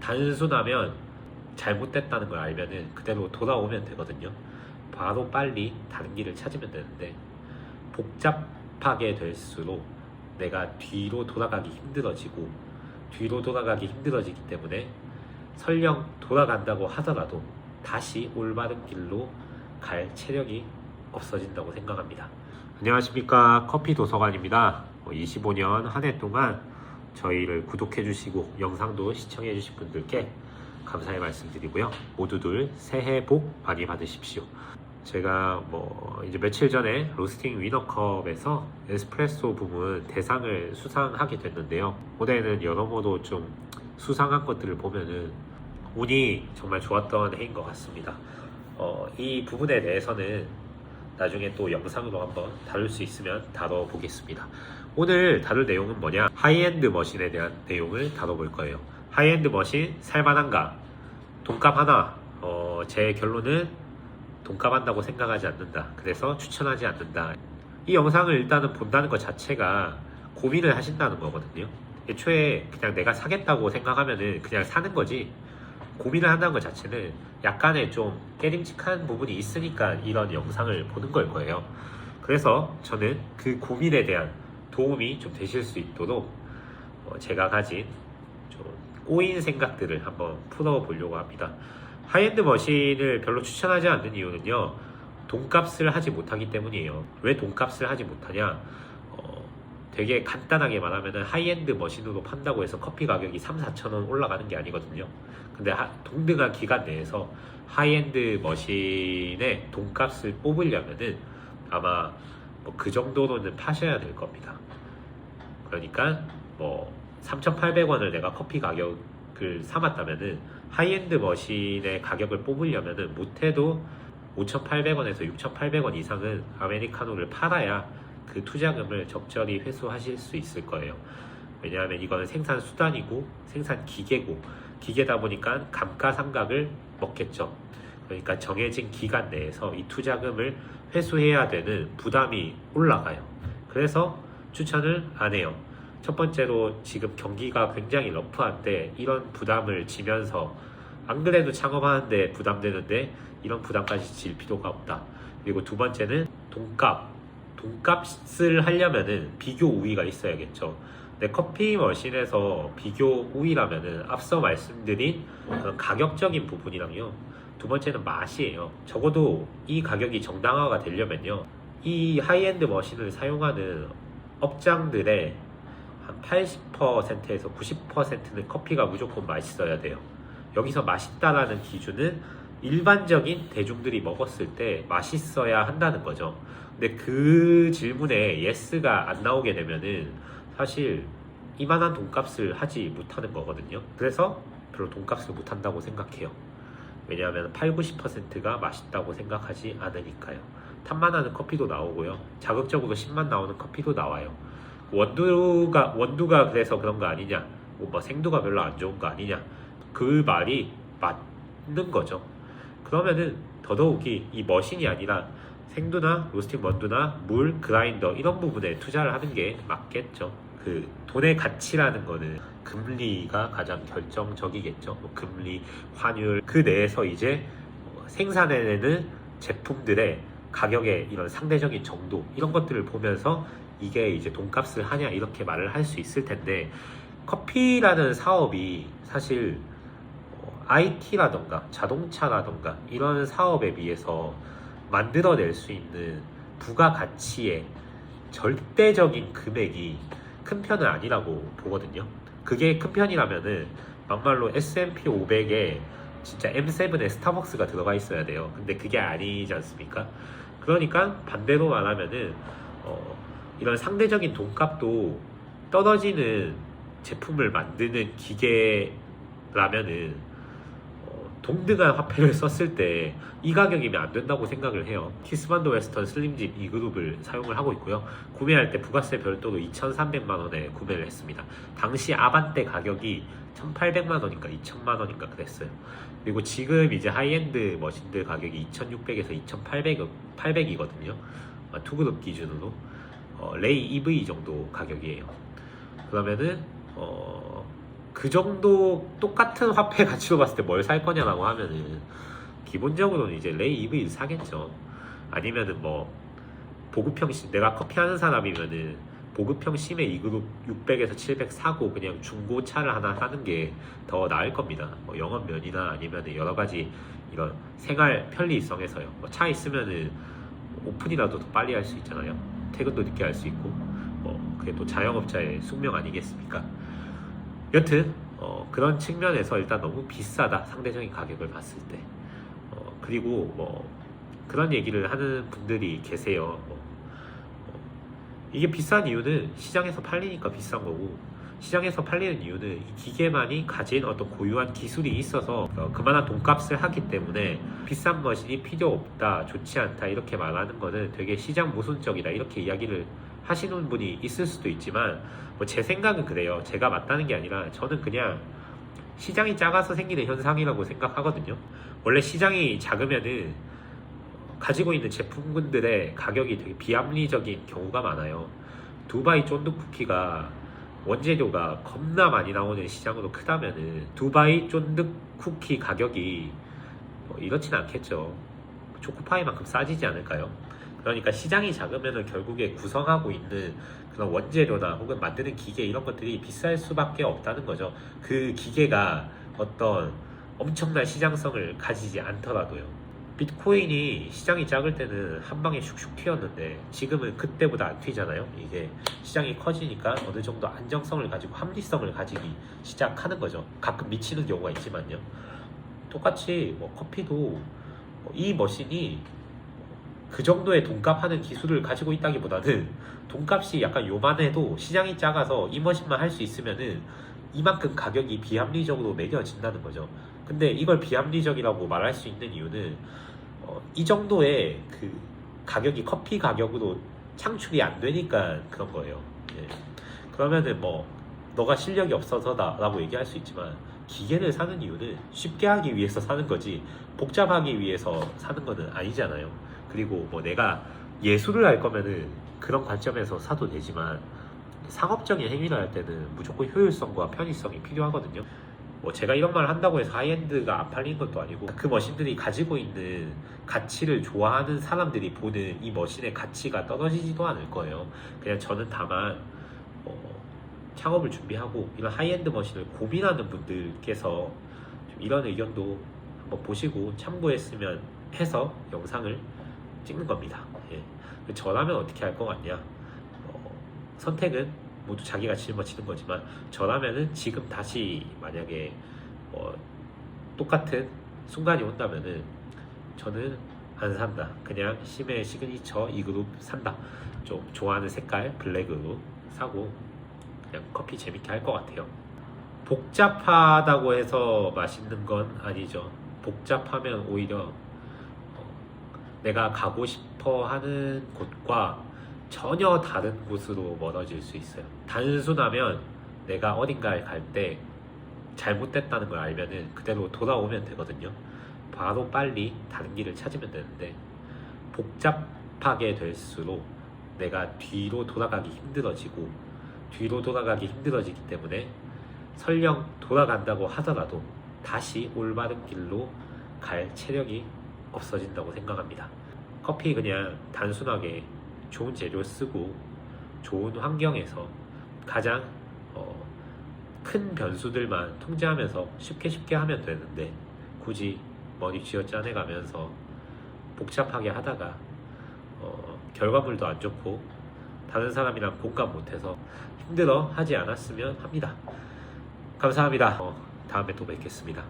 단순하면 잘못됐다는 걸 알면은 그대로 돌아오면 되거든요. 바로 빨리 다른 길을 찾으면 되는데 복잡하게 될수록 내가 뒤로 돌아가기 힘들어지기 때문에 설령 돌아간다고 하더라도 다시 올바른 길로 갈 체력이 없어진다고 생각합니다. 안녕하십니까, 커피 도서관입니다. 25년 한 해 동안 저희를 구독해 주시고 영상도 시청해 주신 분들께 감사의 말씀드리고요. 모두들 새해 복 많이 받으십시오. 제가 이제 며칠 전에 로스팅 위너컵에서 에스프레소 부문 대상을 수상하게 됐는데요. 올해는 여러모로 좀 수상한 것들을 보면은 운이 정말 좋았던 해인 것 같습니다. 이 부분에 대해서는 나중에 또 영상으로 한번 다룰 수 있으면 다뤄보겠습니다. 오늘 다룰 내용은 뭐냐? 하이엔드 머신에 대한 내용을 다뤄볼 거예요. 하이엔드 머신 살만한가? 돈값 하나. 제 결론은 돈값 한다고 생각하지 않는다. 그래서 추천하지 않는다. 이 영상을 일단은 본다는 것 자체가 고민을 하신다는 거거든요. 애초에 그냥 내가 사겠다고 생각하면은 그냥 사는 거지, 고민을 한다는 것 자체는 약간의 좀 깨림칙한 부분이 있으니까 이런 영상을 보는 걸 거예요. 그래서 저는 그 고민에 대한 도움이 좀 되실 수 있도록 제가 가진 좀 꼬인 생각들을 한번 풀어보려고 합니다. 하이엔드 머신을 별로 추천하지 않는 이유는요, 돈값을 하지 못하기 때문이에요. 왜 돈값을 하지 못하냐? 되게 간단하게 말하면 하이엔드 머신으로 판다고 해서 커피 가격이 3-4천 원 올라가는 게 아니거든요. 근데 동등한 기간 내에서 하이엔드 머신의 돈값을 뽑으려면은 아마 그 정도로는 파셔야 될 겁니다. 그러니까 3,800원을 내가 커피 가격을 삼았다면은 하이엔드 머신의 가격을 뽑으려면은 못해도 5,800원에서 6,800원 이상은 아메리카노를 팔아야 그 투자금을 적절히 회수하실 수 있을 거예요. 왜냐하면 이거는 생산 수단이고 생산 기계고, 기계다 보니까 감가상각을 먹겠죠. 그러니까 정해진 기간 내에서 이 투자금을 회수해야 되는 부담이 올라가요. 그래서 추천을 안 해요. 첫 번째로 지금 경기가 굉장히 러프한데 이런 부담을 지면서, 안 그래도 창업하는데 부담되는데 이런 부담까지 질 필요가 없다. 그리고 두 번째는 돈값을 하려면은 비교 우위가 있어야겠죠. 근데 커피 머신에서 비교 우위라면은 앞서 말씀드린 그런 가격적인 부분이랑요, 두 번째는 맛이에요. 적어도 이 가격이 정당화가 되려면요, 이 하이엔드 머신을 사용하는 업장들의 한 80%에서 90%는 커피가 무조건 맛있어야 돼요. 여기서 맛있다라는 기준은 일반적인 대중들이 먹었을 때 맛있어야 한다는 거죠. 근데 그 질문에 예스가 안 나오게 되면은 사실 이만한 돈값을 하지 못하는 거거든요. 그래서 별로 돈값을 못한다고 생각해요. 왜냐하면 80-90%가 맛있다고 생각하지 않으니까요. 탐만 나는 커피도 나오고요, 자극적으로 신맛 나오는 커피도 나와요. 원두가 그래서 그런 거 아니냐, 생두가 별로 안 좋은 거 아니냐, 그 말이 맞는 거죠. 그러면은 더더욱이 이 머신이 아니라 생두나 로스팅 원두나 물, 그라인더 이런 부분에 투자를 하는 게 맞겠죠. 그 돈의 가치라는 거는 금리가 가장 결정적이겠죠. 금리, 환율, 그 내에서 이제 생산해내는 제품들의 가격의 이런 상대적인 정도, 이런 것들을 보면서 이게 이제 돈값을 하냐 이렇게 말을 할 수 있을 텐데, 커피라는 사업이 사실 IT라던가 자동차라던가 이런 사업에 비해서 만들어낼 수 있는 부가가치의 절대적인 금액이 큰 편은 아니라고 보거든요. 그게 큰 편이라면은 막말로 S&P 500에 진짜 M7에 스타벅스가 들어가 있어야 돼요. 근데 그게 아니지 않습니까? 그러니까 반대로 말하면은 이런 상대적인 돈값도 떨어지는 제품을 만드는 기계라면은 동등한 화폐를 썼을 때 이 가격이면 안 된다고 생각을 해요. 키스반도 웨스턴 슬림집 이 그룹을 사용을 하고 있고요. 구매할 때 부가세 별도로 2,300만 원에 구매를 했습니다. 당시 아반떼 가격이 1,800만 원인가 2,000만 원인가 그랬어요. 그리고 지금 이제 하이엔드 머신들 가격이 2,600에서 2,800이거든요. 투그룹 기준으로 레이 EV 정도 가격이에요. 그러면은 그 정도 똑같은 화폐 가치로 봤을 때 뭘 살 거냐라고 하면은 기본적으로는 이제 레이 EV를 사겠죠. 아니면은 뭐 보급형 심, 내가 커피 하는 사람이면은 보급형 심에 2그룹 600에서 700 사고 그냥 중고차를 하나 사는 게 더 나을 겁니다. 뭐 영업면이나 아니면은 여러 가지 이런 생활 편리성에서요. 뭐 차 있으면은 오픈이라도 더 빨리 할 수 있잖아요. 퇴근도 늦게 할 수 있고, 뭐 그게 또 자영업자의 숙명 아니겠습니까? 여튼 그런 측면에서 일단 너무 비싸다, 상대적인 가격을 봤을 때. 그리고 뭐 그런 얘기를 하는 분들이 계세요. 이게 비싼 이유는 시장에서 팔리니까 비싼 거고, 시장에서 팔리는 이유는 이 기계만이 가진 어떤 고유한 기술이 있어서 그만한 돈값을 하기 때문에 비싼 머신이 필요 없다, 좋지 않다 이렇게 말하는 거는 되게 시장 모순적이다 이렇게 이야기를 하시는 분이 있을 수도 있지만, 뭐 제 생각은 그래요. 제가 맞다는 게 아니라 저는 그냥 시장이 작아서 생기는 현상이라고 생각하거든요. 원래 시장이 작으면은 가지고 있는 제품군들의 가격이 되게 비합리적인 경우가 많아요. 두바이 쫀득 쿠키가 원재료가 겁나 많이 나오는 시장으로 크다면은 두바이 쫀득 쿠키 가격이 뭐 이렇지는 않겠죠. 초코파이만큼 싸지지 않을까요? 그러니까 시장이 작으면은 결국에 구성하고 있는 그런 원재료나 혹은 만드는 기계 이런 것들이 비쌀 수밖에 없다는 거죠. 그 기계가 어떤 엄청난 시장성을 가지지 않더라도요. 비트코인이 시장이 작을 때는 한 방에 슉슉 튀었는데 지금은 그때보다 안 튀잖아요. 이게 시장이 커지니까 어느 정도 안정성을 가지고 합리성을 가지기 시작하는 거죠. 가끔 미치는 경우가 있지만요. 똑같이 뭐 커피도 이 머신이 그 정도의 돈값 하는 기술을 가지고 있다기보다는 돈값이 약간 요만해도 시장이 작아서 이 머신만 할 수 있으면은 이만큼 가격이 비합리적으로 매겨진다는 거죠. 근데 이걸 비합리적이라고 말할 수 있는 이유는 이 정도의 그 가격이 커피 가격으로 창출이 안 되니까 그런 거예요. 예. 그러면은 뭐 너가 실력이 없어서다라고 얘기할 수 있지만, 기계를 사는 이유는 쉽게 하기 위해서 사는 거지 복잡하기 위해서 사는 거는 아니잖아요. 그리고 뭐 내가 예술을 할 거면은 그런 관점에서 사도 되지만 상업적인 행위를 할 때는 무조건 효율성과 편의성이 필요하거든요. 뭐 제가 이런 말을 한다고 해서 하이엔드가 안 팔리는 것도 아니고, 그 머신들이 가지고 있는 가치를 좋아하는 사람들이 보는 이 머신의 가치가 떨어지지도 않을 거예요. 그냥 저는 다만 창업을 준비하고 이런 하이엔드 머신을 고민하는 분들께서 좀 이런 의견도 한번 보시고 참고했으면 해서 영상을 찍는 겁니다. 예. 저라면 어떻게 할 것 같냐? 선택은 모두 자기가 짊어지는 거지만, 저라면은 지금 다시 만약에 똑같은 순간이 온다면은 저는 안 산다. 그냥 심의 시그니처 2그룹 산다. 좀 좋아하는 색깔 블랙으로 사고 그냥 커피 재밌게 할 것 같아요. 복잡하다고 해서 맛있는 건 아니죠. 복잡하면 오히려 내가 가고 싶어 하는 곳과 전혀 다른 곳으로 멀어질 수 있어요. 단순하면 내가 어딘가에 갈 때 잘못됐다는 걸 알면은 그대로 돌아오면 되거든요. 바로 빨리 다른 길을 찾으면 되는데, 복잡하게 될수록 내가 뒤로 돌아가기 힘들어지기 때문에 설령 돌아간다고 하더라도 다시 올바른 길로 갈 체력이 없어진다고 생각합니다. 커피 그냥 단순하게 좋은 재료 쓰고 좋은 환경에서 가장 큰 변수들만 통제하면서 쉽게 하면 되는데, 굳이 머리 쥐어짜내가면서 복잡하게 하다가 결과물도 안 좋고 다른 사람이랑 공감 못해서 힘들어 하지 않았으면 합니다. 감사합니다. 다음에 또 뵙겠습니다.